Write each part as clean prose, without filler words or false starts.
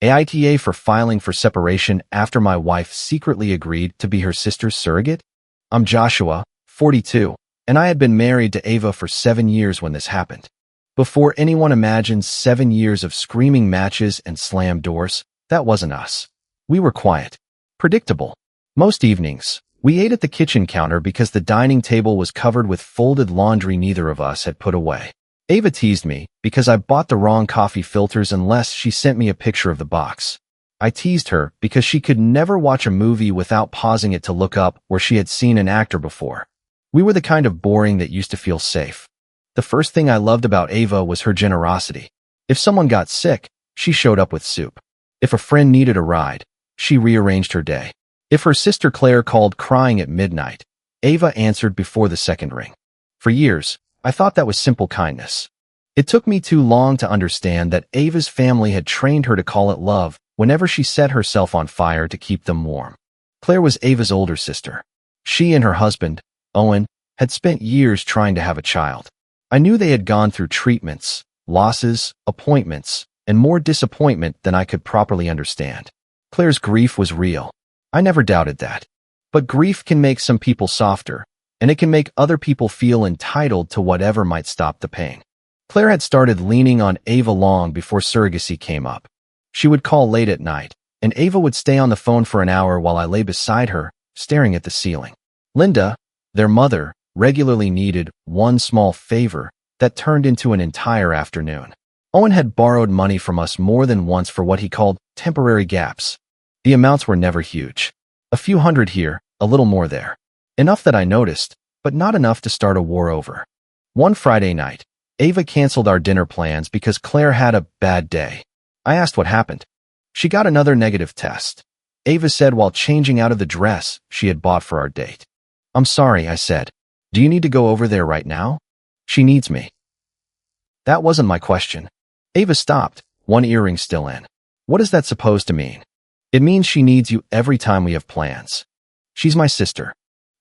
AITA for filing for separation after my wife secretly agreed to be her sister's surrogate? I'm Joshua, 42, and I had been married to Ava for 7 years when this happened. Before anyone imagines 7 years of screaming matches and slammed doors, that wasn't us. We were quiet, predictable. Most evenings, we ate at the kitchen counter because the dining table was covered with folded laundry neither of us had put away. Ava teased me because I bought the wrong coffee filters unless she sent me a picture of the box. I teased her because she could never watch a movie without pausing it to look up where she had seen an actor before. We were the kind of boring that used to feel safe. The first thing I loved about Ava was her generosity. If someone got sick, she showed up with soup. If a friend needed a ride, she rearranged her day. If her sister Claire called crying at midnight, Ava answered before the second ring. For years, I thought that was simple kindness. It took me too long to understand that Ava's family had trained her to call it love whenever she set herself on fire to keep them warm. Claire was Ava's older sister. She and her husband, Owen, had spent years trying to have a child. I knew they had gone through treatments, losses, appointments, and more disappointment than I could properly understand. Claire's grief was real. I never doubted that. But grief can make some people softer, and it can make other people feel entitled to whatever might stop the pain. Claire had started leaning on Ava long before surrogacy came up. She would call late at night, and Ava would stay on the phone for an hour while I lay beside her, staring at the ceiling. Linda, their mother, regularly needed one small favor that turned into an entire afternoon. Owen had borrowed money from us more than once for what he called temporary gaps. The amounts were never huge. A few hundred here, a little more there. Enough that I noticed, but not enough to start a war over. One Friday night, Ava canceled our dinner plans because Claire had a bad day. I asked what happened. She got another negative test. Ava said while changing out of the dress she had bought for our date. I'm sorry, I said. Do you need to go over there right now? She needs me. That wasn't my question. Ava stopped, one earring still in. What is that supposed to mean? It means she needs you every time we have plans. She's my sister.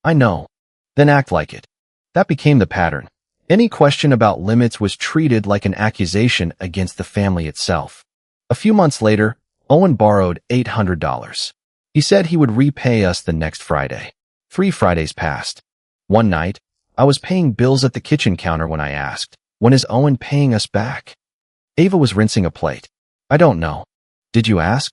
I know. Then act like it. That became the pattern. Any question about limits was treated like an accusation against the family itself. A few months later, Owen borrowed $800. He said he would repay us the next Friday. 3 Fridays passed. One night, I was paying bills at the kitchen counter when I asked, "When is Owen paying us back?" Ava was rinsing a plate. I don't know. Did you ask?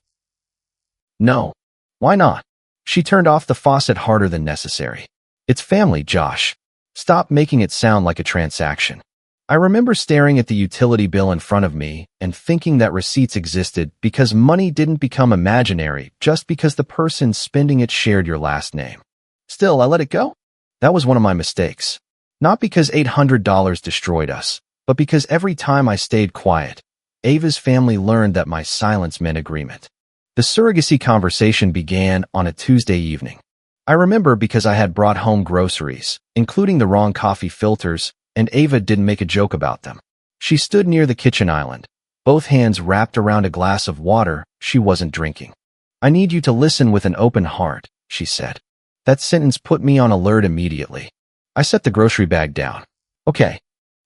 No. Why not? She turned off the faucet harder than necessary. It's family, Josh. Stop making it sound like a transaction. I remember staring at the utility bill in front of me and thinking that receipts existed because money didn't become imaginary just because the person spending it shared your last name. Still, I let it go. That was one of my mistakes. Not because $800 destroyed us, but because every time I stayed quiet, Ava's family learned that my silence meant agreement. The surrogacy conversation began on a Tuesday evening. I remember because I had brought home groceries, including the wrong coffee filters, and Ava didn't make a joke about them. She stood near the kitchen island, both hands wrapped around a glass of water she wasn't drinking. I need you to listen with an open heart, she said. That sentence put me on alert immediately. I set the grocery bag down. Okay.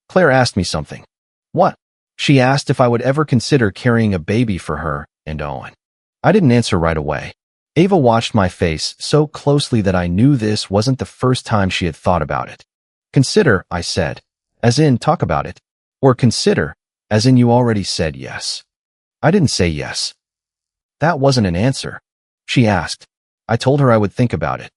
Claire asked me something. What? She asked if I would ever consider carrying a baby for her and Owen. I didn't answer right away. Ava watched my face so closely that I knew this wasn't the first time she had thought about it. Consider, I said, as in talk about it. Or consider, as in you already said yes. I didn't say yes. That wasn't an answer. She asked. I told her I would think about it.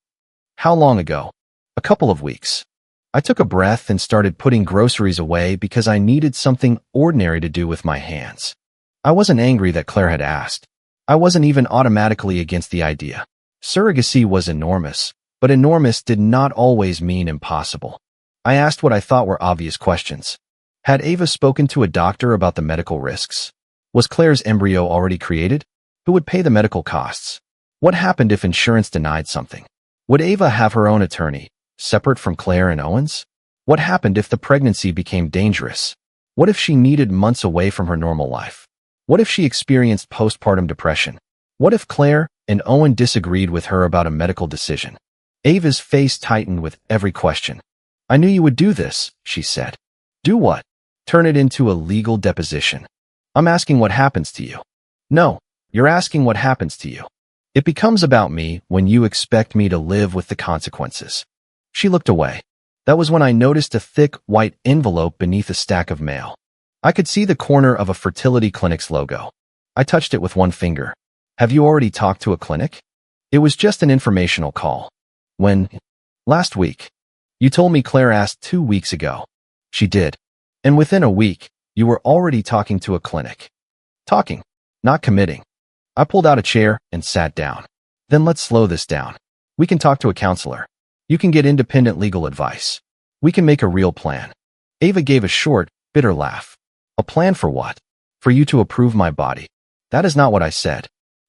How long ago? A couple of weeks. I took a breath and started putting groceries away because I needed something ordinary to do with my hands. I wasn't angry that Claire had asked. I wasn't even automatically against the idea. Surrogacy was enormous, but enormous did not always mean impossible. I asked what I thought were obvious questions. Had Ava spoken to a doctor about the medical risks? Was Claire's embryo already created? Who would pay the medical costs? What happened if insurance denied something? Would Ava have her own attorney, separate from Claire and Owen's? What happened if the pregnancy became dangerous? What if she needed months away from her normal life? What if she experienced postpartum depression? What if Claire and Owen disagreed with her about a medical decision? Ava's face tightened with every question. I knew you would do this, she said. Do what? Turn it into a legal deposition. I'm asking what happens to you. No, You're asking what happens to you. It becomes about me when you expect me to live with the consequences. She looked away. That was when I noticed a thick, white envelope beneath a stack of mail. I could see the corner of a fertility clinic's logo. I touched it with one finger. Have you already talked to a clinic? It was just an informational call. When? Last week. You told me Claire asked 2 weeks ago. She did. And within a week, you were already talking to a clinic. Talking, not committing. I pulled out a chair and sat down. Then let's slow this down. We can talk to a counselor. You can get independent legal advice. We can make a real plan. Ava gave a short, bitter laugh. A plan for what? For you to approve my body. That is not what I said.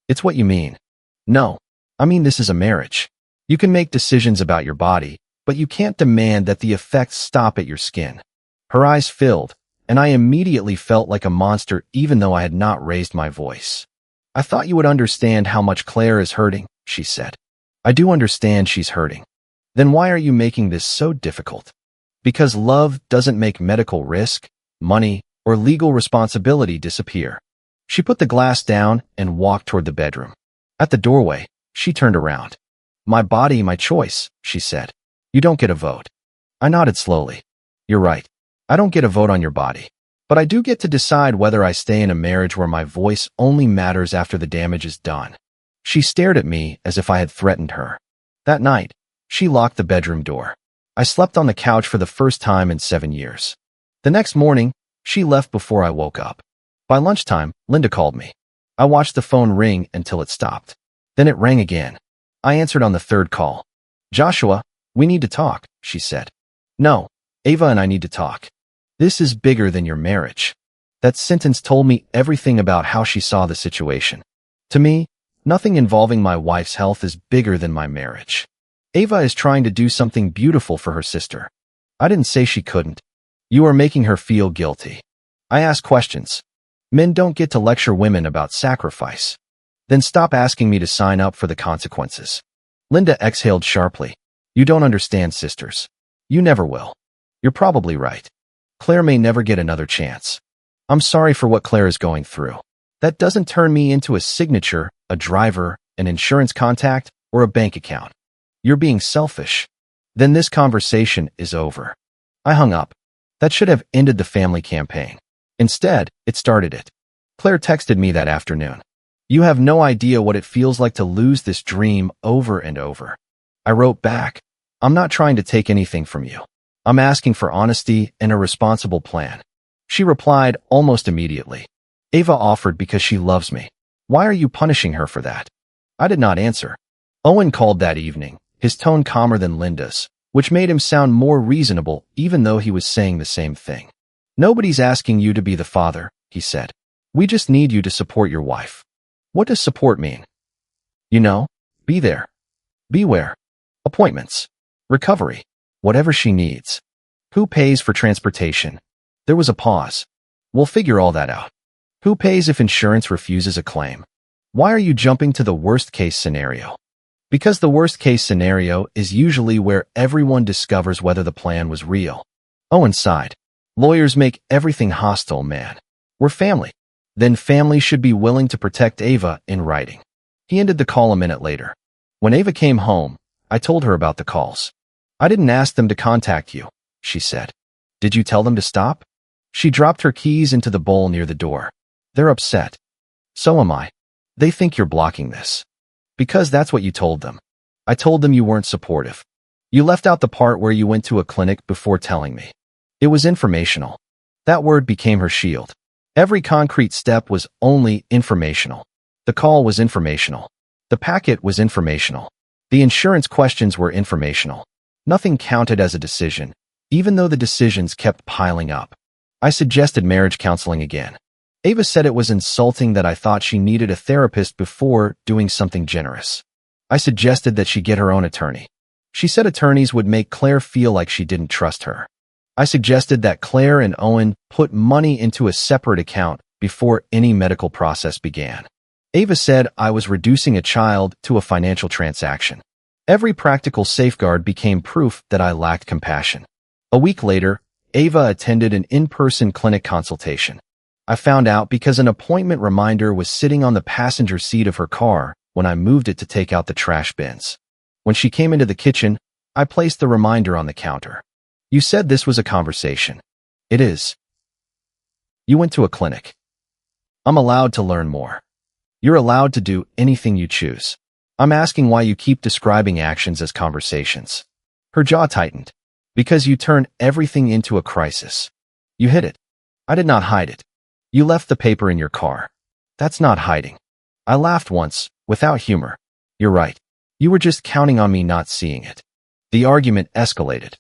It's what you mean. No, I mean this is a marriage. You can make decisions about your body, but you can't demand that the effects stop at your skin. Her eyes filled, and I immediately felt like a monster even though I had not raised my voice. I thought you would understand how much Claire is hurting, she said. I do understand she's hurting. Then why are you making this so difficult? Because love doesn't make medical risk, money, or legal responsibility disappear. She put the glass down and walked toward the bedroom. At the doorway, she turned around. My body, my choice, she said. You don't get a vote. I nodded slowly. You're right. I don't get a vote on your body. But I do get to decide whether I stay in a marriage where my voice only matters after the damage is done. She stared at me as if I had threatened her. That night, she locked the bedroom door. I slept on the couch for the first time in 7 years. The next morning, she left before I woke up. By lunchtime, Linda called me. I watched the phone ring until it stopped. Then it rang again. I answered on the third call. Joshua, we need to talk, she said. No, Ava and I need to talk. This is bigger than your marriage. That sentence told me everything about how she saw the situation. To me, nothing involving my wife's health is bigger than my marriage. Ava is trying to do something beautiful for her sister. I didn't say she couldn't. You are making her feel guilty. I ask questions. Men don't get to lecture women about sacrifice. Then stop asking me to sign up for the consequences. Linda exhaled sharply. You don't understand, sisters. You never will. You're probably right. Claire may never get another chance. I'm sorry for what Claire is going through. That doesn't turn me into a signature, a driver, an insurance contact, or a bank account. You're being selfish. Then this conversation is over. I hung up. That should have ended the family campaign. Instead, it started it. Claire texted me that afternoon. You have no idea what it feels like to lose this dream over and over. I wrote back. I'm not trying to take anything from you. I'm asking for honesty and a responsible plan. She replied almost immediately. Ava offered because she loves me. Why are you punishing her for that? I did not answer. Owen called that evening, his tone calmer than Linda's, which made him sound more reasonable even though he was saying the same thing. Nobody's asking you to be the father, he said. We just need you to support your wife. What does support mean? You know, be there. Beware. Appointments. Recovery. Whatever she needs. Who pays for transportation? There was a pause. We'll figure all that out. Who pays if insurance refuses a claim? Why are you jumping to the worst-case scenario? Because the worst-case scenario is usually where everyone discovers whether the plan was real. Owen sighed. Lawyers make everything hostile, man. We're family. Then family should be willing to protect Ava in writing. He ended the call a minute later. When Ava came home, I told her about the calls. I didn't ask them to contact you, she said. Did you tell them to stop? She dropped her keys into the bowl near the door. They're upset. So am I. They think you're blocking this. Because that's what you told them. I told them you weren't supportive. You left out the part where you went to a clinic before telling me. It was informational. That word became her shield. Every concrete step was only informational. The call was informational. The packet was informational. The insurance questions were informational. Nothing counted as a decision, even though the decisions kept piling up. I suggested marriage counseling again. Ava said it was insulting that I thought she needed a therapist before doing something generous. I suggested that she get her own attorney. She said attorneys would make Claire feel like she didn't trust her. I suggested that Claire and Owen put money into a separate account before any medical process began. Ava said I was reducing a child to a financial transaction. Every practical safeguard became proof that I lacked compassion. A week later, Ava attended an in-person clinic consultation. I found out because an appointment reminder was sitting on the passenger seat of her car when I moved it to take out the trash bins. When she came into the kitchen, I placed the reminder on the counter. You said this was a conversation. It is. You went to a clinic. I'm allowed to learn more. You're allowed to do anything you choose. I'm asking why you keep describing actions as conversations. Her jaw tightened. Because you turn everything into a crisis. You hid it. I did not hide it. You left the paper in your car. That's not hiding. I laughed once, without humor. You're right. You were just counting on me not seeing it. The argument escalated.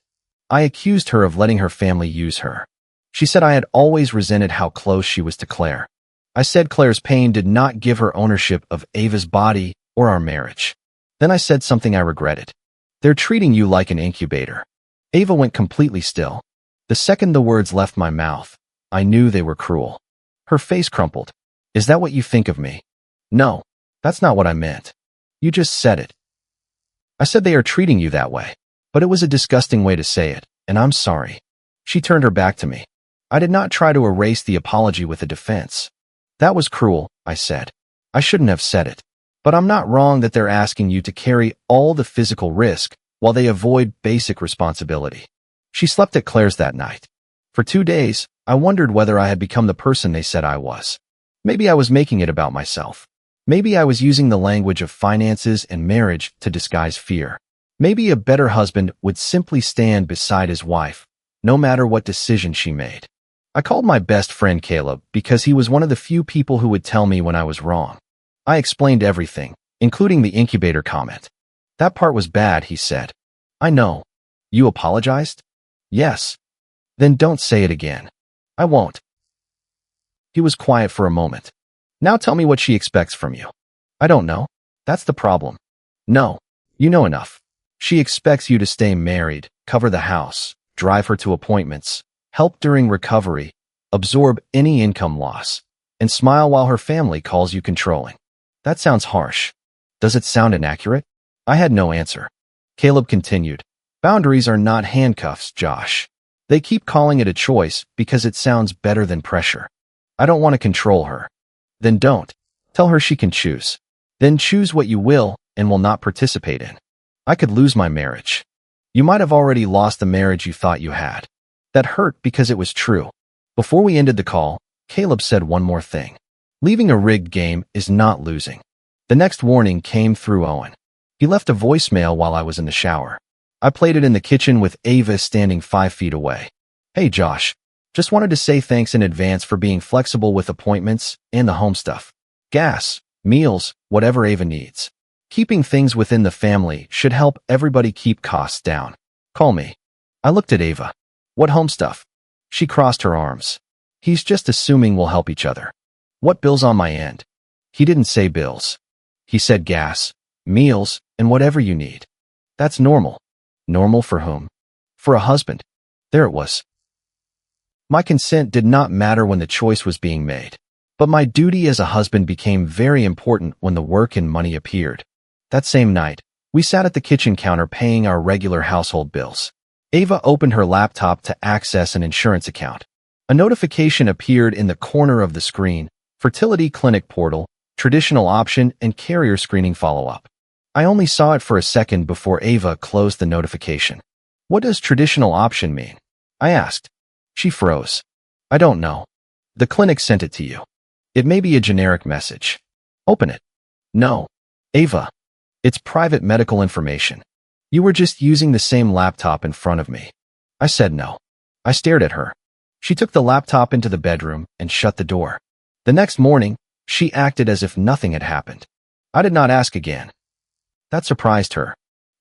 I accused her of letting her family use her. She said I had always resented how close she was to Claire. I said Claire's pain did not give her ownership of Ava's body or our marriage. Then I said something I regretted. They're treating you like an incubator. Ava went completely still. The second the words left my mouth, I knew they were cruel. Her face crumpled. Is that what you think of me? No, that's not what I meant. You just said it. I said they are treating you that way, but it was a disgusting way to say it, and I'm sorry. She turned her back to me. I did not try to erase the apology with a defense. That was cruel, I said. I shouldn't have said it. But I'm not wrong that they're asking you to carry all the physical risk while they avoid basic responsibility. She slept at Claire's that night. For 2 days, I wondered whether I had become the person they said I was. Maybe I was making it about myself. Maybe I was using the language of finances and marriage to disguise fear. Maybe a better husband would simply stand beside his wife, no matter what decision she made. I called my best friend Caleb because he was one of the few people who would tell me when I was wrong. I explained everything, including the incubator comment. That part was bad, he said. I know. You apologized? Yes. Then don't say it again. I won't. He was quiet for a moment. Now tell me what she expects from you. I don't know. That's the problem. No. You know enough. She expects you to stay married, cover the house, drive her to appointments, help during recovery, absorb any income loss, and smile while her family calls you controlling. That sounds harsh. Does it sound inaccurate? I had no answer. Caleb continued. Boundaries are not handcuffs, Josh. They keep calling it a choice because it sounds better than pressure. I don't want to control her. Then don't. Tell her she can choose. Then choose what you will and will not participate in. I could lose my marriage. You might have already lost the marriage you thought you had. That hurt because it was true. Before we ended the call, Caleb said one more thing. Leaving a rigged game is not losing. The next warning came through Owen. He left a voicemail while I was in the shower. I played it in the kitchen with Ava standing 5 feet away. Hey Josh, just wanted to say thanks in advance for being flexible with appointments and the home stuff. Gas, meals, whatever Ava needs. Keeping things within the family should help everybody keep costs down. Call me. I looked at Ava. What home stuff? She crossed her arms. He's just assuming we'll help each other. What bills on my end? He didn't say bills. He said gas, meals, and whatever you need. That's normal. Normal for whom? For a husband. There it was. My consent did not matter when the choice was being made, but my duty as a husband became very important when the work and money appeared. That same night, we sat at the kitchen counter paying our regular household bills. Ava opened her laptop to access an insurance account. A notification appeared in the corner of the screen, fertility clinic portal, traditional option, and carrier screening follow-up. I only saw it for a second before Ava closed the notification. What does traditional option mean? I asked. She froze. I don't know. The clinic sent it to you. It may be a generic message. Open it. No. Ava. It's private medical information. You were just using the same laptop in front of me. I said no. I stared at her. She took the laptop into the bedroom and shut the door. The next morning, she acted as if nothing had happened. I did not ask again. That surprised her.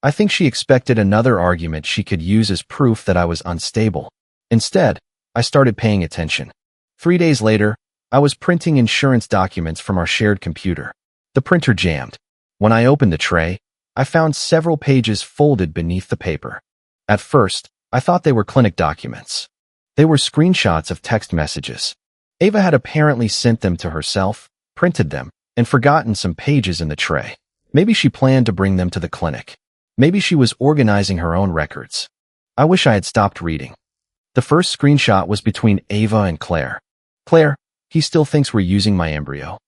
I think she expected another argument she could use as proof that I was unstable. Instead, I started paying attention. 3 days later, I was printing insurance documents from our shared computer. The printer jammed. When I opened the tray, I found several pages folded beneath the paper. At first, I thought they were clinic documents. They were screenshots of text messages. Ava had apparently sent them to herself, printed them, and forgotten some pages in the tray. Maybe she planned to bring them to the clinic. Maybe she was organizing her own records. I wish I had stopped reading. The first screenshot was between Ava and Claire. Claire, He still thinks we're using my embryo.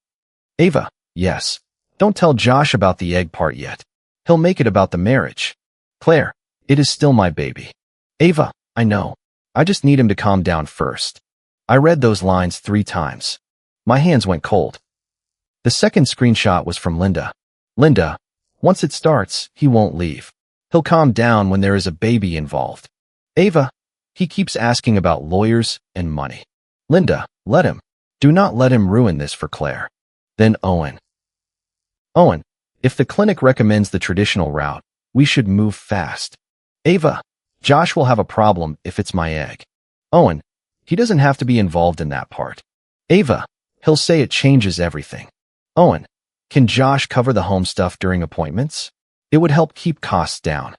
Ava, yes. Don't tell Josh about the egg part yet. He'll make it about the marriage. Claire, it is still my baby. Ava, I know. I just need him to calm down first. I read those lines 3 times. My hands went cold. The second screenshot was from Linda. Linda, once it starts, he won't leave. He'll calm down when there is a baby involved. Ava, he keeps asking about lawyers and money. Linda, let him. Do not let him ruin this for Claire. Then Owen. Owen, if the clinic recommends the traditional route, we should move fast. Ava, Josh will have a problem if it's my egg. Owen, he doesn't have to be involved in that part. Ava, he'll say it changes everything. Owen, can Josh cover the home stuff during appointments? It would help keep costs down.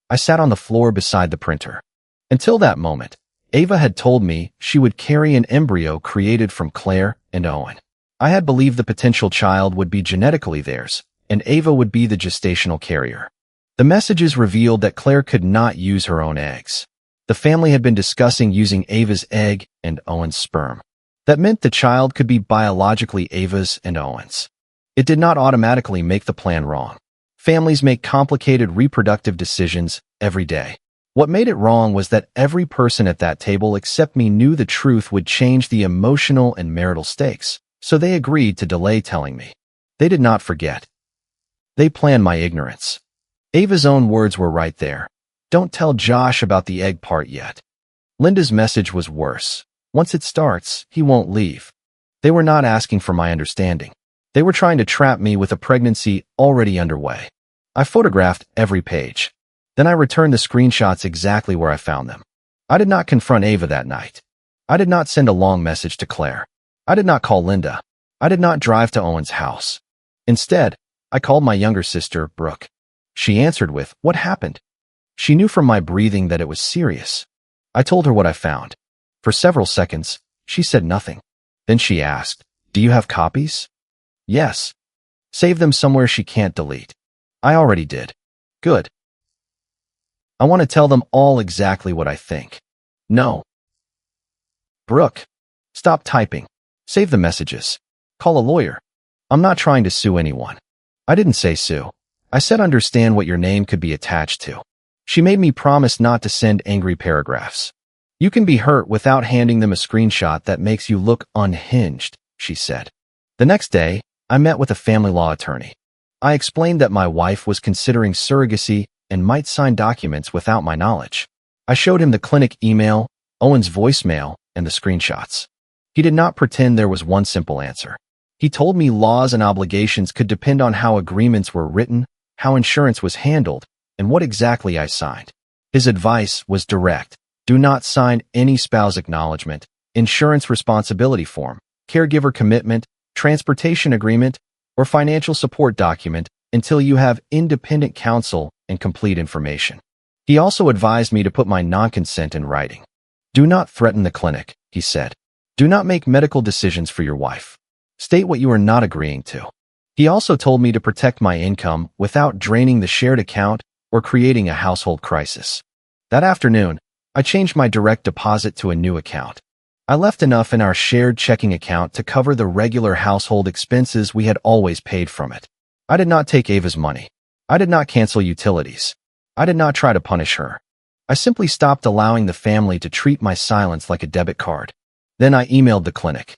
I sat on the floor beside the printer. Until that moment, Ava had told me she would carry an embryo created from Claire and Owen. I had believed the potential child would be genetically theirs, and Ava would be the gestational carrier. The messages revealed that Claire could not use her own eggs. The family had been discussing using Ava's egg and Owen's sperm. That meant the child could be biologically Ava's and Owen's. It did not automatically make the plan wrong. Families make complicated reproductive decisions every day. What made it wrong was that every person at that table except me knew the truth would change the emotional and marital stakes, so they agreed to delay telling me. They did not forget. They planned my ignorance. Ava's own words were right there. Don't tell Josh about the egg part yet. Linda's message was worse. Once it starts, he won't leave. They were not asking for my understanding. They were trying to trap me with a pregnancy already underway. I photographed every page. Then I returned the screenshots exactly where I found them. I did not confront Ava that night. I did not send a long message to Claire. I did not call Linda. I did not drive to Owen's house. Instead, I called my younger sister, Brooke. She answered with, "What happened?" She knew from my breathing that it was serious. I told her what I found. For several seconds, she said nothing. Then she asked, "Do you have copies?" "Yes." "Save them somewhere she can't delete." "I already did." "Good." "I want to tell them all exactly what I think." "No." "Brooke, stop typing. Save the messages. Call a lawyer." "I'm not trying to sue anyone." "I didn't say sue. I said understand what your name could be attached to." She made me promise not to send angry paragraphs. "You can be hurt without handing them a screenshot that makes you look unhinged," she said. The next day, I met with a family law attorney. I explained that my wife was considering surrogacy and might sign documents without my knowledge. I showed him the clinic email, Owen's voicemail, and the screenshots. He did not pretend there was one simple answer. He told me laws and obligations could depend on how agreements were written, how insurance was handled, and what exactly I signed. His advice was direct. Do not sign any spouse acknowledgement, insurance responsibility form, caregiver commitment, transportation agreement, or financial support document until you have independent counsel and complete information. He also advised me to put my non-consent in writing. Do not threaten the clinic, he said. Do not make medical decisions for your wife. State what you are not agreeing to. He also told me to protect my income without draining the shared account or creating a household crisis. That afternoon, I changed my direct deposit to a new account. I left enough in our shared checking account to cover the regular household expenses we had always paid from it. I did not take Ava's money. I did not cancel utilities. I did not try to punish her. I simply stopped allowing the family to treat my silence like a debit card. Then I emailed the clinic.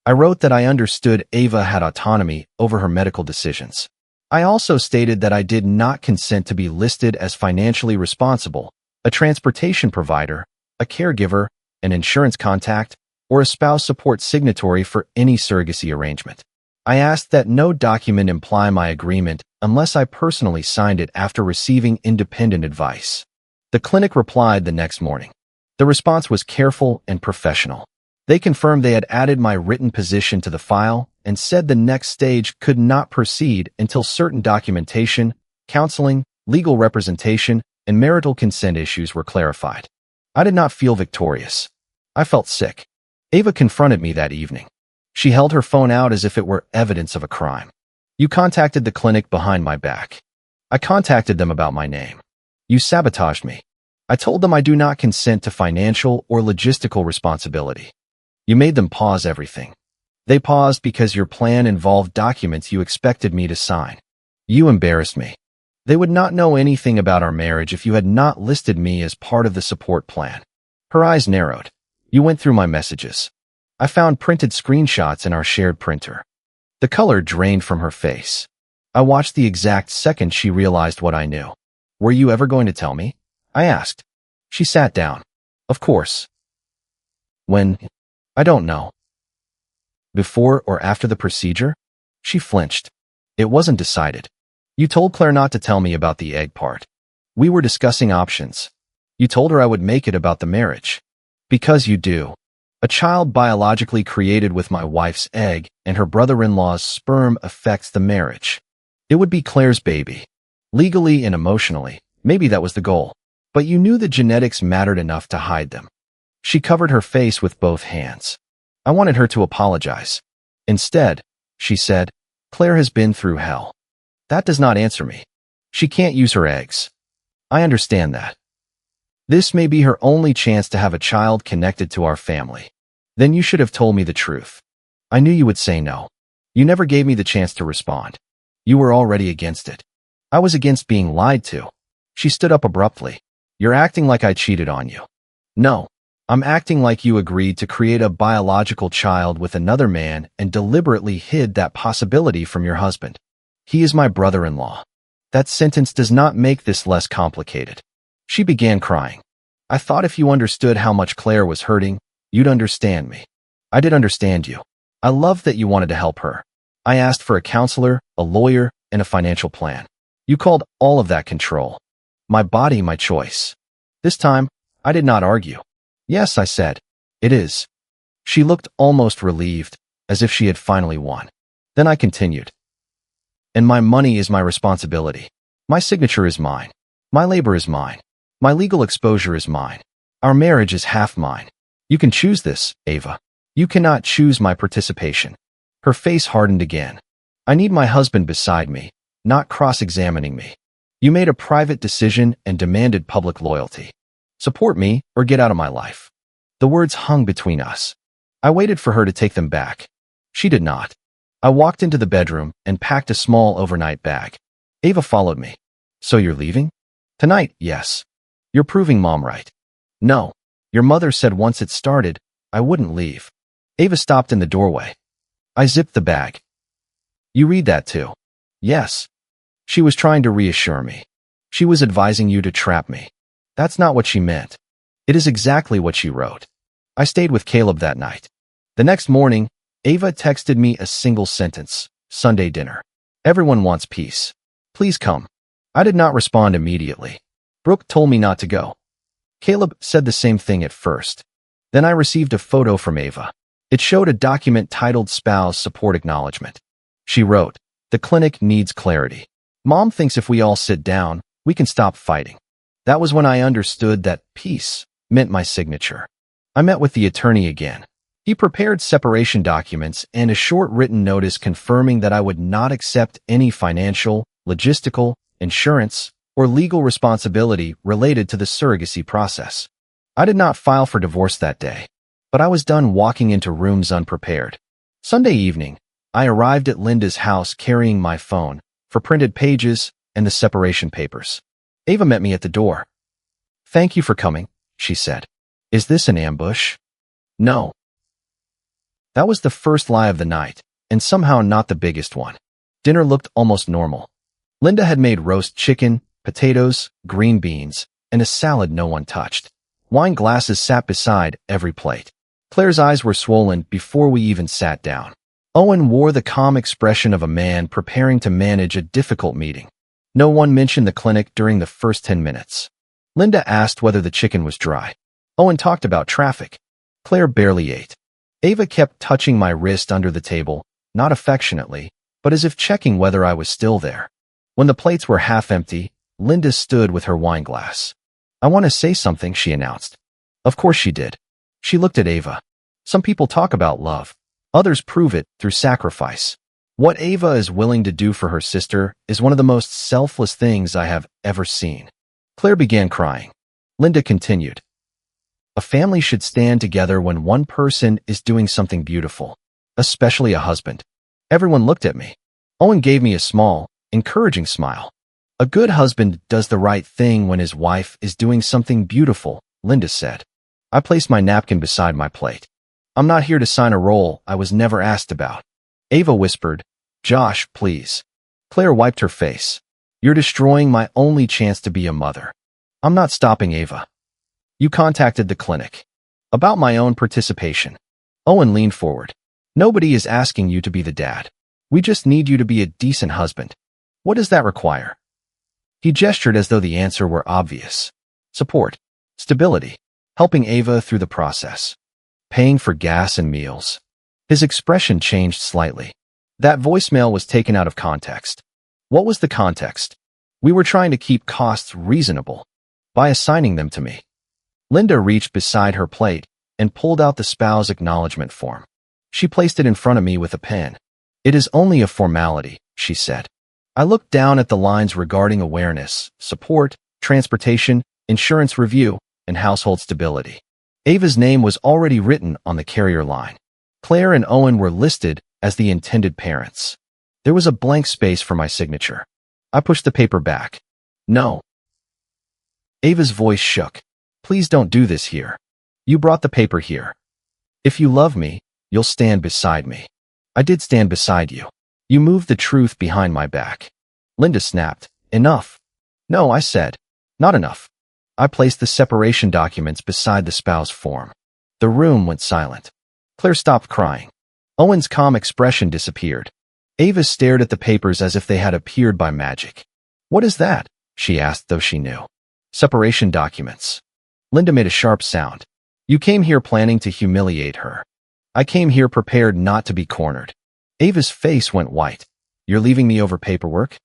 I wrote that I understood Ava had autonomy over her medical decisions. I also stated that I did not consent to be listed as financially responsible, a transportation provider, a caregiver, an insurance contact, or a spouse support signatory for any surrogacy arrangement. I asked that no document imply my agreement unless I personally signed it after receiving independent advice. The clinic replied the next morning. The response was careful and professional. They confirmed they had added my written position to the file and said the next stage could not proceed until certain documentation, counseling, legal representation, and marital consent issues were clarified. I did not feel victorious. I felt sick. Ava confronted me that evening. She held her phone out as if it were evidence of a crime. You contacted the clinic behind my back. I contacted them about my name. You sabotaged me. I told them I do not consent to financial or logistical responsibility. You made them pause everything. They paused because your plan involved documents you expected me to sign. You embarrassed me. They would not know anything about our marriage if you had not listed me as part of the support plan. Her eyes narrowed. You went through my messages. I found printed screenshots in our shared printer. The color drained from her face. I watched the exact second she realized what I knew. Were you ever going to tell me? I asked. She sat down. Of course. When? I don't know. Before or after the procedure? She flinched. It wasn't decided. You told Claire not to tell me about the egg part. We were discussing options. You told her I would make it about the marriage. Because you do. A child biologically created with my wife's egg and her brother-in-law's sperm affects the marriage. It would be Claire's baby. Legally and emotionally, maybe that was the goal. But you knew the genetics mattered enough to hide them. She covered her face with both hands. I wanted her to apologize. Instead, she said, Claire has been through hell. That does not answer me. She can't use her eggs. I understand that. This may be her only chance to have a child connected to our family. Then you should have told me the truth. I knew you would say no. You never gave me the chance to respond. You were already against it. I was against being lied to. She stood up abruptly. You're acting like I cheated on you. No. I'm acting like you agreed to create a biological child with another man and deliberately hid that possibility from your husband. He is my brother-in-law. That sentence does not make this less complicated. She began crying. I thought if you understood how much Claire was hurting, you'd understand me. I did understand you. I loved that you wanted to help her. I asked for a counselor, a lawyer, and a financial plan. You called all of that control. My body, my choice. This time, I did not argue. Yes, I said. It is. She looked almost relieved, as if she had finally won. Then I continued. And my money is my responsibility. My signature is mine. My labor is mine. My legal exposure is mine. Our marriage is half mine. You can choose this, Ava. You cannot choose my participation. Her face hardened again. I need my husband beside me, not cross-examining me. You made a private decision and demanded public loyalty. Support me or get out of my life. The words hung between us. I waited for her to take them back. She did not. I walked into the bedroom and packed a small overnight bag. Ava followed me. So you're leaving? Tonight, yes. You're proving Mom right. No. Your mother said once it started, I wouldn't leave. Ava stopped in the doorway. I zipped the bag. You read that too? Yes. She was trying to reassure me. She was advising you to trap me. That's not what she meant. It is exactly what she wrote. I stayed with Caleb that night. The next morning, Ava texted me a single sentence, Sunday dinner. Everyone wants peace. Please come. I did not respond immediately. Brooke told me not to go. Caleb said the same thing at first. Then I received a photo from Ava. It showed a document titled Spouse Support Acknowledgement. She wrote, the clinic needs clarity. Mom thinks if we all sit down, we can stop fighting. That was when I understood that peace meant my signature. I met with the attorney again. He prepared separation documents and a short written notice confirming that I would not accept any financial, logistical, insurance, or legal responsibility related to the surrogacy process. I did not file for divorce that day, but I was done walking into rooms unprepared. Sunday evening, I arrived at Linda's house carrying my phone for printed pages and the separation papers. Ava met me at the door. Thank you for coming, she said. Is this an ambush? No. That was the first lie of the night, and somehow not the biggest one. Dinner looked almost normal. Linda had made roast chicken, potatoes, green beans, and a salad no one touched. Wine glasses sat beside every plate. Claire's eyes were swollen before we even sat down. Owen wore the calm expression of a man preparing to manage a difficult meeting. No one mentioned the clinic during the first 10 minutes. Linda asked whether the chicken was dry. Owen talked about traffic. Claire barely ate. Ava kept touching my wrist under the table, not affectionately, but as if checking whether I was still there. When the plates were half empty, Linda stood with her wine glass. I want to say something, she announced. Of course she did. She looked at Ava. Some people talk about love. Others prove it through sacrifice. What Ava is willing to do for her sister is one of the most selfless things I have ever seen. Claire began crying. Linda continued. A family should stand together when one person is doing something beautiful. especially a husband. Everyone looked at me. Owen gave me a small, encouraging smile. A good husband does the right thing when his wife is doing something beautiful, Linda said. I placed my napkin beside my plate. I'm not here to sign a role I was never asked about. Ava whispered, Josh, please. Claire wiped her face. You're destroying my only chance to be a mother. I'm not stopping, Ava. You contacted the clinic. About my own participation. Owen leaned forward. Nobody is asking you to be the dad. We just need you to be a decent husband. What does that require? He gestured as though the answer were obvious. Support. Stability. Helping Ava through the process. Paying for gas and meals. His expression changed slightly. That voicemail was taken out of context. What was the context? We were trying to keep costs reasonable by assigning them to me. Linda reached beside her plate and pulled out the spouse acknowledgement form. She placed it in front of me with a pen. It is only a formality, she said. I looked down at the lines regarding awareness, support, transportation, insurance review, and household stability. Ava's name was already written on the carrier line. Claire and Owen were listed as the intended parents. There was a blank space for my signature. I pushed the paper back. No. Ava's voice shook. Please don't do this here. You brought the paper here. If you love me, you'll stand beside me. I did stand beside you. You moved the truth behind my back. Linda snapped. Enough. No, I said. Not enough. I placed the separation documents beside the spouse form. The room went silent. Claire stopped crying. Owen's calm expression disappeared. Ava stared at the papers as if they had appeared by magic. What is that? She asked, though she knew. Separation documents. Linda made a sharp sound. You came here planning to humiliate her. I came here prepared not to be cornered. Ava's face went white. You're leaving me over paperwork?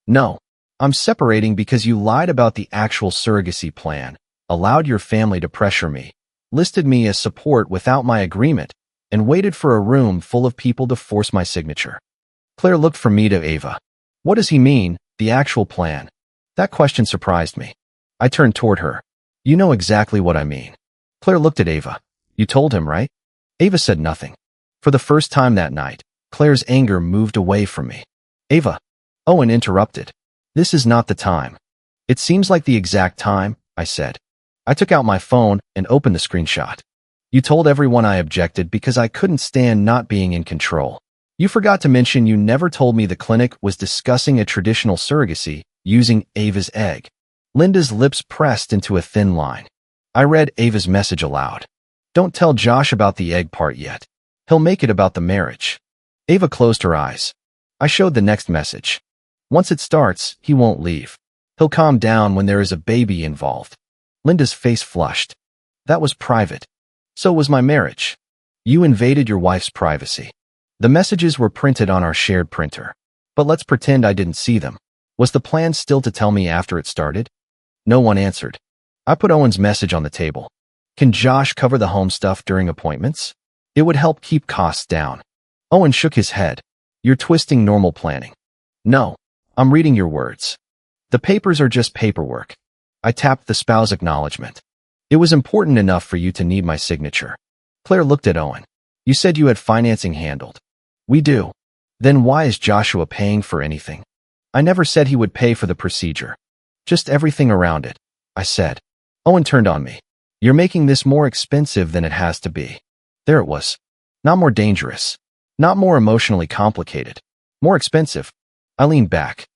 No. I'm separating because you lied about the actual surrogacy plan, allowed your family to pressure me, listed me as support without my agreement, and waited for a room full of people to force my signature. Claire looked from me to Ava. What does he mean, the actual plan? That question surprised me. I turned toward her. You know exactly what I mean. Claire looked at Ava. You told him, right? Ava said nothing. For the first time that night, Claire's anger moved away from me. Ava. Owen interrupted. This is not the time. It seems like the exact time, I said. I took out my phone and opened the screenshot. You told everyone I objected because I couldn't stand not being in control. You forgot to mention you never told me the clinic was discussing a traditional surrogacy using Ava's egg. Linda's lips pressed into a thin line. I read Ava's message aloud. Don't tell Josh about the egg part yet. He'll make it about the marriage. Ava closed her eyes. I showed the next message. Once it starts, he won't leave. He'll calm down when there is a baby involved. Linda's face flushed. That was private. So was my marriage. You invaded your wife's privacy. The messages were printed on our shared printer. But let's pretend I didn't see them. Was the plan still to tell me after it started? No one answered. I put Owen's message on the table. Can Josh cover the home stuff during appointments? It would help keep costs down. Owen shook his head. You're twisting normal planning. No, I'm reading your words. The papers are just paperwork. I tapped the spouse acknowledgement. It was important enough for you to need my signature. Claire looked at Owen. You said you had financing handled. We do. Then why is Joshua paying for anything? I never said he would pay for the procedure. Just everything around it, I said. Owen turned on me. You're making this more expensive than it has to be. There it was. Not more dangerous. Not more emotionally complicated. More expensive. I leaned back.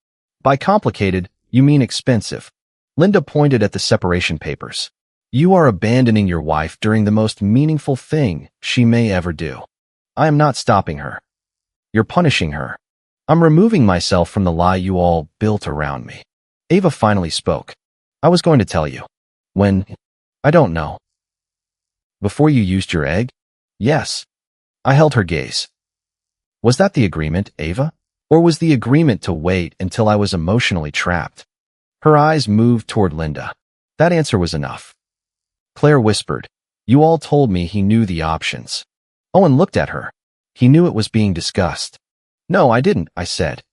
By complicated, you mean expensive. Linda pointed at the separation papers. You are abandoning your wife during the most meaningful thing she may ever do. I am not stopping her. You're punishing her. I'm removing myself from the lie you all built around me. Ava finally spoke. I was going to tell you. When? I don't know. Before you used your egg? Yes. I held her gaze. Was that the agreement, Ava? Or was the agreement to wait until I was emotionally trapped? Her eyes moved toward Linda. That answer was enough. Claire whispered, You all told me he knew the options. Owen looked at her. He knew it was being discussed. No, I didn't, I said.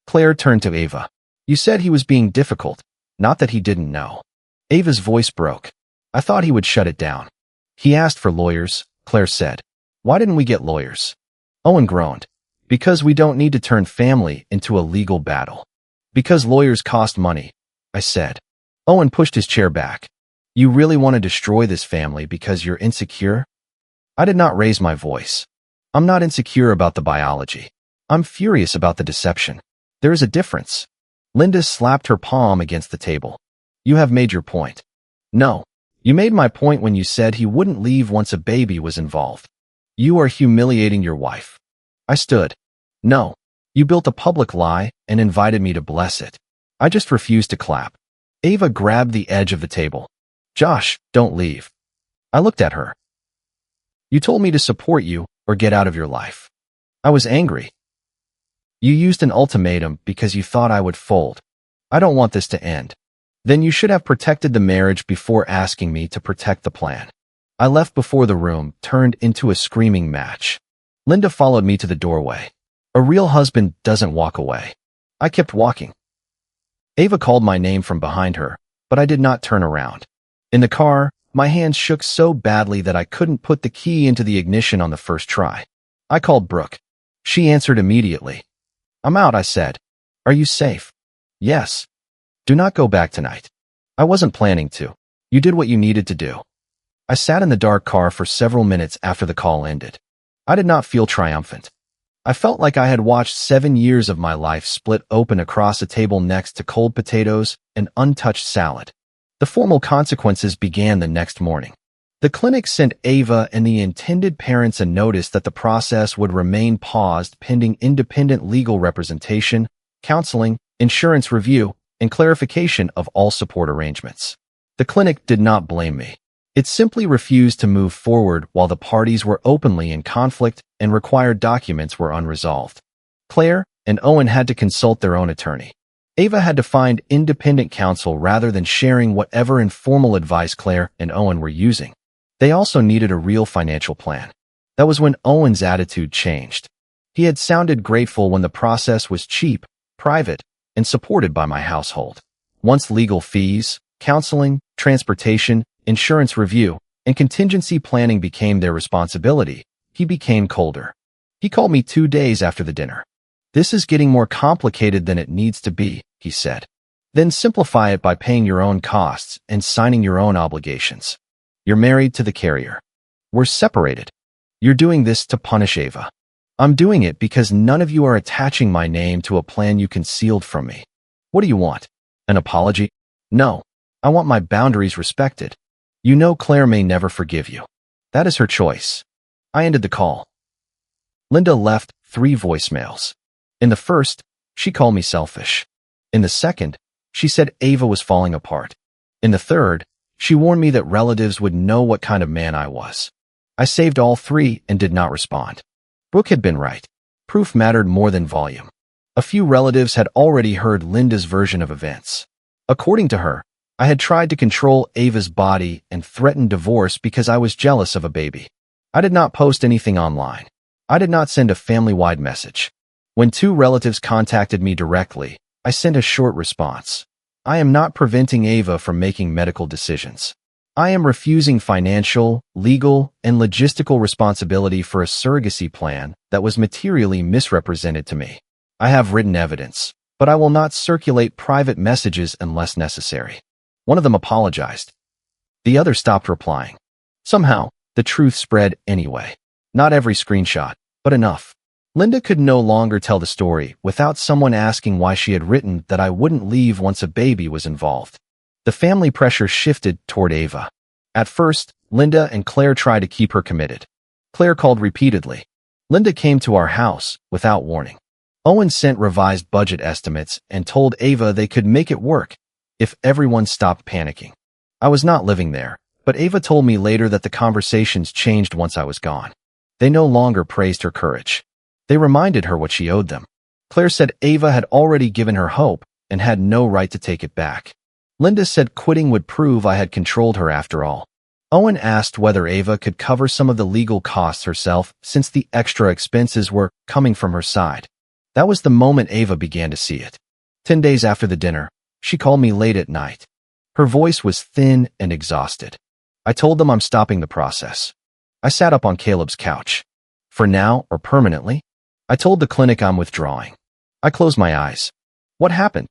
Claire turned to Ava. You said he was being difficult, not that he didn't know. Ava's voice broke. I thought he would shut it down. He asked for lawyers, Claire said. Why didn't we get lawyers? Owen groaned. Because we don't need to turn family into a legal battle. Because lawyers cost money, I said. Owen pushed his chair back. You really want to destroy this family because you're insecure? I did not raise my voice. I'm not insecure about the biology. I'm furious about the deception. There is a difference. Linda slapped her palm against the table. You have made your point. No. You made my point when you said he wouldn't leave once a baby was involved. You are humiliating your wife. I stood. No. You built a public lie and invited me to bless it. I just refused to clap. Ava grabbed the edge of the table. Josh, don't leave. I looked at her. You told me to support you or get out of your life. I was angry. You used an ultimatum because you thought I would fold. I don't want this to end. Then you should have protected the marriage before asking me to protect the plan. I left before the room turned into a screaming match. Linda followed me to the doorway. A real husband doesn't walk away. I kept walking. Ava called my name from behind her, but I did not turn around. In the car, my hands shook so badly that I couldn't put the key into the ignition on the first try. I called Brooke. She answered immediately. I'm out, I said. Are you safe? Yes. Do not go back tonight. I wasn't planning to. You did what you needed to do. I sat in the dark car for several minutes after the call ended. I did not feel triumphant. I felt like I had watched 7 years of my life split open across a table next to cold potatoes and untouched salad. The formal consequences began the next morning. The clinic sent Ava and the intended parents a notice that the process would remain paused pending independent legal representation, counseling, insurance review, and clarification of all support arrangements. The clinic did not blame me. It simply refused to move forward while the parties were openly in conflict and required documents were unresolved. Claire and Owen had to consult their own attorney. Ava had to find independent counsel rather than sharing whatever informal advice Claire and Owen were using. They also needed a real financial plan. That was when Owen's attitude changed. He had sounded grateful when the process was cheap, private, and supported by my household. Once legal fees, counseling, transportation, insurance review, and contingency planning became their responsibility, he became colder. He called me 2 days after the dinner. This is getting more complicated than it needs to be, he said. Then simplify it by paying your own costs and signing your own obligations. You're married to the carrier. We're separated. You're doing this to punish Ava. I'm doing it because none of you are attaching my name to a plan you concealed from me. What do you want? An apology? No. I want my boundaries respected. You know Claire may never forgive you. That is her choice. I ended the call. Linda left 3 voicemails. In the first, she called me selfish. In the second, she said Ava was falling apart. In the third, she warned me that relatives would know what kind of man I was. I saved all 3 and did not respond. Brooke had been right. Proof mattered more than volume. A few relatives had already heard Linda's version of events. According to her, I had tried to control Ava's body and threatened divorce because I was jealous of a baby. I did not post anything online. I did not send a family-wide message. When 2 relatives contacted me directly, I sent a short response. I am not preventing Ava from making medical decisions. I am refusing financial, legal, and logistical responsibility for a surrogacy plan that was materially misrepresented to me. I have written evidence, but I will not circulate private messages unless necessary. One of them apologized. The other stopped replying. Somehow, the truth spread anyway. Not every screenshot, but enough. Linda could no longer tell the story without someone asking why she had written that I wouldn't leave once a baby was involved. The family pressure shifted toward Ava. At first, Linda and Claire tried to keep her committed. Claire called repeatedly. Linda came to our house without warning. Owen sent revised budget estimates and told Ava they could make it work if everyone stopped panicking. I was not living there, but Ava told me later that the conversations changed once I was gone. They no longer praised her courage. They reminded her what she owed them. Claire said Ava had already given her hope and had no right to take it back. Linda said quitting would prove I had controlled her after all. Owen asked whether Ava could cover some of the legal costs herself since the extra expenses were coming from her side. That was the moment Ava began to see it. 10 days after the dinner, she called me late at night. Her voice was thin and exhausted. I told them I'm stopping the process. I sat up on Caleb's couch. For now or permanently? I told the clinic I'm withdrawing. I closed my eyes. What happened?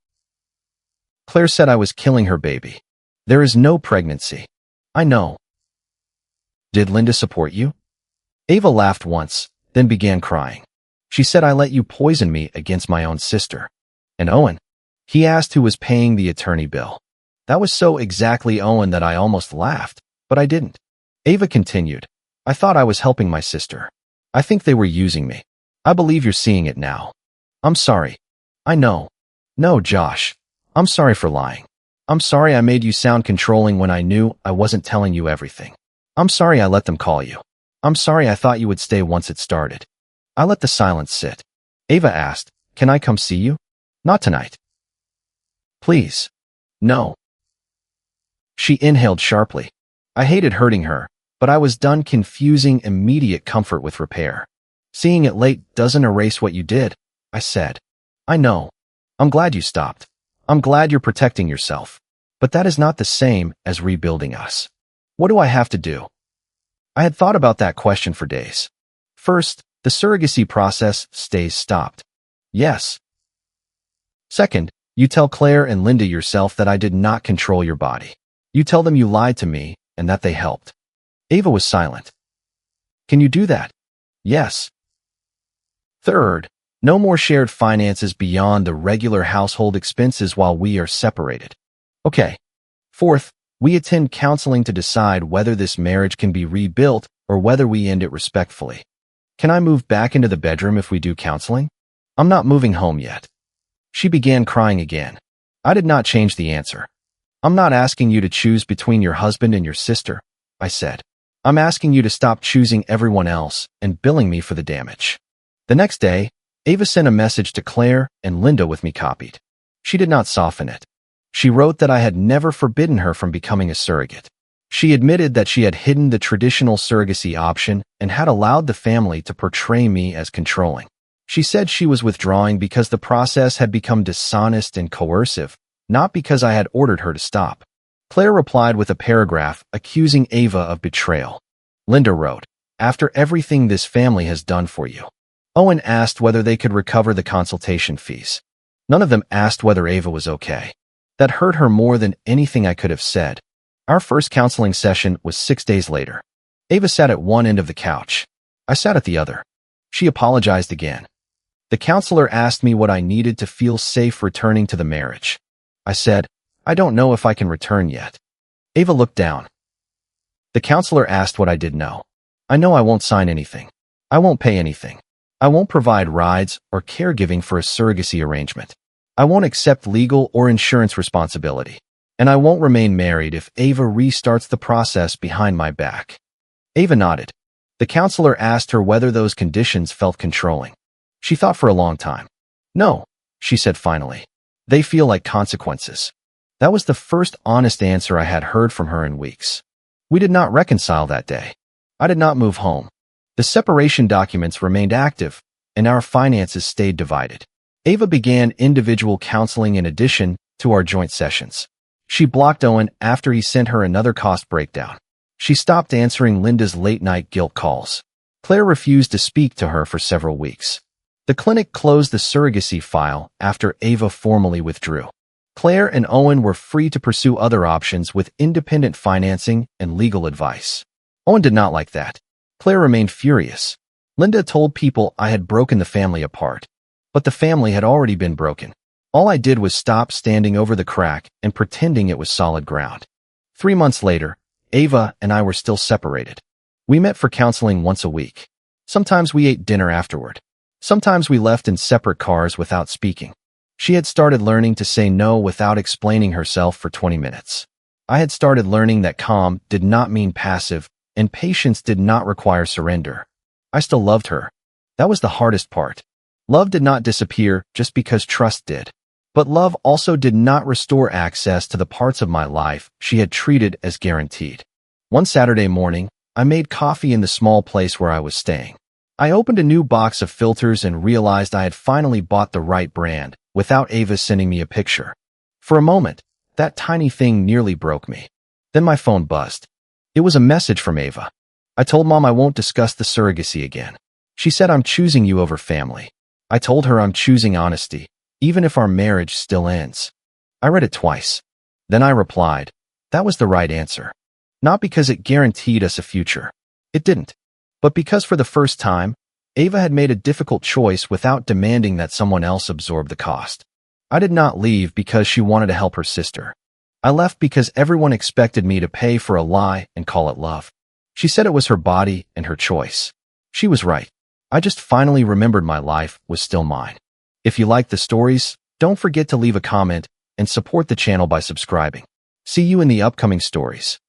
Claire said I was killing her baby. There is no pregnancy. I know. Did Linda support you? Ava laughed once, then began crying. She said I let you poison me against my own sister. And Owen? He asked who was paying the attorney bill. That was so exactly Owen that I almost laughed, but I didn't. Ava continued. I thought I was helping my sister. I think they were using me. I believe you're seeing it now. I'm sorry. I know. No, Josh. I'm sorry for lying. I'm sorry I made you sound controlling when I knew I wasn't telling you everything. I'm sorry I let them call you. I'm sorry I thought you would stay once it started. I let the silence sit. Ava asked, Can I come see you? Not tonight. Please. No. She inhaled sharply. I hated hurting her, but I was done confusing immediate comfort with repair. Seeing it late doesn't erase what you did, I said. I know. I'm glad you stopped. I'm glad you're protecting yourself. But that is not the same as rebuilding us. What do I have to do? I had thought about that question for days. First, the surrogacy process stays stopped. Yes. Second, you tell Claire and Linda yourself that I did not control your body. You tell them you lied to me and that they helped. Ava was silent. Can you do that? Yes. Third, no more shared finances beyond the regular household expenses while we are separated. Okay. Fourth, we attend counseling to decide whether this marriage can be rebuilt or whether we end it respectfully. Can I move back into the bedroom if we do counseling? I'm not moving home yet. She began crying again. I did not change the answer. I'm not asking you to choose between your husband and your sister, I said. I'm asking you to stop choosing everyone else and billing me for the damage. The next day, Ava sent a message to Claire and Linda with me copied. She did not soften it. She wrote that I had never forbidden her from becoming a surrogate. She admitted that she had hidden the traditional surrogacy option and had allowed the family to portray me as controlling. She said she was withdrawing because the process had become dishonest and coercive, not because I had ordered her to stop. Claire replied with a paragraph accusing Ava of betrayal. Linda wrote, After everything this family has done for you. Owen asked whether they could recover the consultation fees. None of them asked whether Ava was okay. That hurt her more than anything I could have said. Our first counseling session was 6 days later. Ava sat at one end of the couch. I sat at the other. She apologized again. The counselor asked me what I needed to feel safe returning to the marriage. I said, I don't know if I can return yet. Ava looked down. The counselor asked what I did know. I know I won't sign anything. I won't pay anything. I won't provide rides or caregiving for a surrogacy arrangement. I won't accept legal or insurance responsibility. And I won't remain married if Ava restarts the process behind my back. Ava nodded. The counselor asked her whether those conditions felt controlling. She thought for a long time. No, she said finally. They feel like consequences. That was the first honest answer I had heard from her in weeks. We did not reconcile that day. I did not move home. The separation documents remained active, and our finances stayed divided. Ava began individual counseling in addition to our joint sessions. She blocked Owen after he sent her another cost breakdown. She stopped answering Linda's late-night guilt calls. Claire refused to speak to her for several weeks. The clinic closed the surrogacy file after Ava formally withdrew. Claire and Owen were free to pursue other options with independent financing and legal advice. Owen did not like that. Claire remained furious. Linda told people I had broken the family apart. But the family had already been broken. All I did was stop standing over the crack and pretending it was solid ground. 3 months later, Ava and I were still separated. We met for counseling once a week. Sometimes we ate dinner afterward. Sometimes we left in separate cars without speaking. She had started learning to say no without explaining herself for 20 minutes. I had started learning that calm did not mean passive, and patience did not require surrender. I still loved her. That was the hardest part. Love did not disappear just because trust did. But love also did not restore access to the parts of my life she had treated as guaranteed. One Saturday morning, I made coffee in the small place where I was staying. I opened a new box of filters and realized I had finally bought the right brand without Ava sending me a picture. For a moment, that tiny thing nearly broke me. Then my phone buzzed. It was a message from Ava. I told Mom I won't discuss the surrogacy again. She said, "I'm choosing you over family." I told her I'm choosing honesty, even if our marriage still ends. I read it twice. Then I replied, that was the right answer. Not because it guaranteed us a future. It didn't. But because for the first time, Ava had made a difficult choice without demanding that someone else absorb the cost. I did not leave because she wanted to help her sister. I left because everyone expected me to pay for a lie and call it love. She said it was her body and her choice. She was right. I just finally remembered my life was still mine. If you like the stories, don't forget to leave a comment and support the channel by subscribing. See you in the upcoming stories.